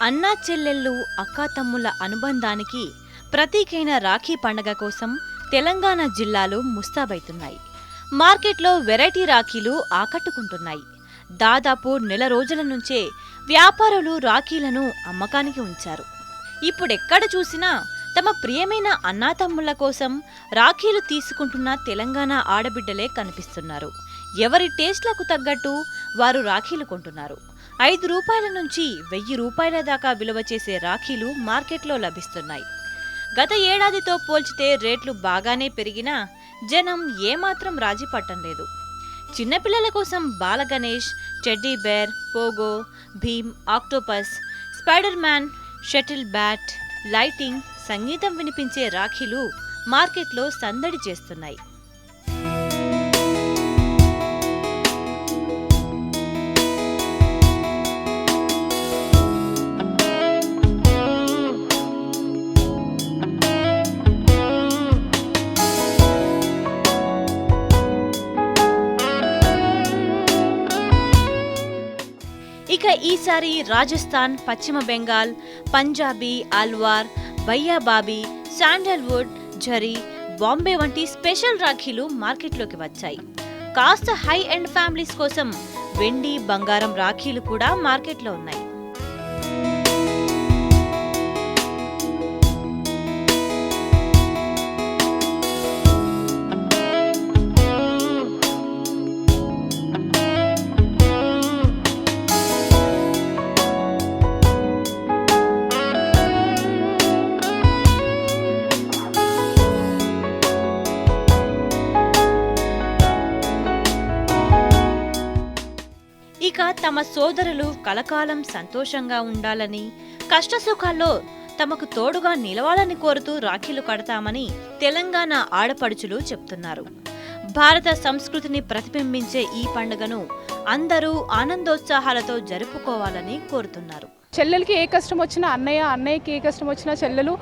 అన్నా చెల్లెళ్ళు అక్కాతమ్ముల అనుబంధానికి ప్రతీకైన రాఖీ పండగ కోసం తెలంగాణ జిల్లాలు ముస్తాబైతున్నాయి. మార్కెట్లో వెరైటీ రాఖీలు ఆకట్టుకుంటున్నాయి. దాదాపు నెల రోజుల నుంచే వ్యాపారులు రాఖీలను అమ్మకానికి ఉంచారు. ఇప్పుడెక్కడ చూసినా తమ ప్రియమైన అన్నాతమ్ముల కోసం రాఖీలు తీసుకుంటున్న తెలంగాణ ఆడబిడ్డలే కనిపిస్తున్నారు. ఎవరి టేస్ట్లకు తగ్గట్టు వారు రాఖీలు కొంటున్నారు. 5 రూపాయల నుంచి 1000 రూపాయల దాకా విలువ చేసే రాఖీలు మార్కెట్లో లభిస్తున్నాయి. గత ఏడాదితో పోల్చితే రేట్లు బాగానే పెరిగినా జనం ఏమాత్రం రాజీ పట్టం లేదు. చిన్నపిల్లల కోసం Balaganesh, teddy bear, Pogo, Bhim, octopus, spider man, shuttle bat, lighting, సంగీతం వినిపించే రాఖీలు మార్కెట్లో సందడి చేస్తున్నాయి. ఇక ఈసారి రాజస్థాన్, పశ్చిమ బెంగాల్, పంజాబీ, అల్వార్, బయ్యాబాబీ, శాండల్వుడ్, జరీ, బాంబే వంటి స్పెషల్ రాఖీలు మార్కెట్లోకి వచ్చాయి. కాస్త హై ఎండ్ ఫ్యామిలీస్ కోసం వెండి, బంగారం రాఖీలు కూడా మార్కెట్లో ఉన్నాయి. ఇక తమ సోదరులు కలకాలం సంతోషంగా ఉండాలని, కష్టసుఖాల్లో తమకు తోడుగా నిలవాలని కోరుతూ రాఖీలు కడతామని తెలంగాణ ఆడపడుచులు చెప్తున్నారు. భారత సంస్కృతిని ప్రతిబింబించే ఈ పండుగను అందరూ ఆనందోత్సాహాలతో జరుపుకోవాలని కోరుతున్నారు. చెల్లెలకి ఏ కష్టం వచ్చినా అన్నయ్య, అన్నయ్యకి ఏ కష్టం వచ్చినా చెల్లెలు,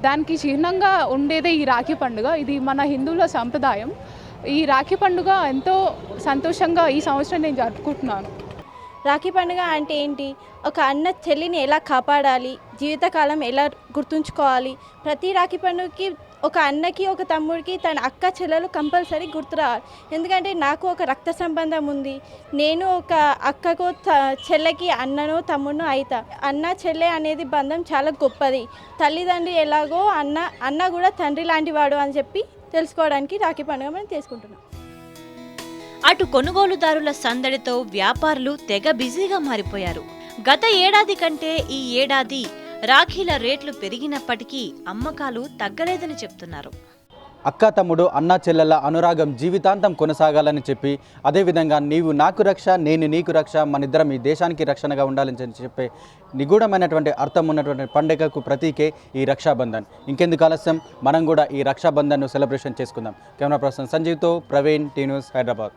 దానికి చిహ్నంగా ఉండేదే ఈ రాఖీ పండుగ. ఇది మన హిందువుల సంప్రదాయం. ఈ రాఖీ పండుగ ఎంతో సంతోషంగా ఈ సంవత్సరం నేను జరుపుకుంటున్నాను. రాఖీ పండుగ అంటే ఏంటి? ఒక అన్న చెల్లిని ఎలా కాపాడాలి, జీవితకాలం ఎలా గుర్తుంచుకోవాలి. ప్రతి రాఖీ పండుగకి ఒక అన్నకి, ఒక తమ్ముడికి తన అక్క చెల్లెలు కంపల్సరీ గుర్తు రావాలి. ఎందుకంటే నాకు ఒక రక్త సంబంధం ఉంది. నేను ఒక అక్కకు చెల్లెకి అన్నను తమ్ముడును అవుతా. అన్న చెల్లె అనేది బంధం చాలా గొప్పది. తల్లిదండ్రి ఎలాగో అన్న కూడా తండ్రి లాంటి వాడు అని చెప్పి తెలుసుకోవడానికి రాఖీ పండుగ మనం చేసుకుంటున్నాం. అటు కొనుగోలుదారుల సందడితో వ్యాపారులు తెగ బిజీగా మారిపోయారు. గత ఏడాది కంటే ఈ ఏడాది రాఖీల రేట్లు పెరిగినప్పటికీ అమ్మకాలు తగ్గలేదని చెప్తున్నారు. అక్క తమ్ముడు అన్నా చెల్లెల అనురాగం జీవితాంతం కొనసాగాలని చెప్పి, అదేవిధంగా నీవు నాకు రక్ష, నేను నీకు రక్ష, మనిద్దరం ఈ దేశానికి రక్షణగా ఉండాలని చెప్పే నిగూఢమైనటువంటి అర్థం ఉన్నటువంటి పండుగకు ప్రతీకే ఈ రక్షాబంధన్. ఇంకెందుకు ఆలస్యం, మనం కూడా ఈ రక్షాబంధన్ను సెలబ్రేషన్ చేసుకుందాం. కెమెరా పర్సన్ సంజీవ్తో ప్రవీణ్, టీ న్యూస్, హైదరాబాద్.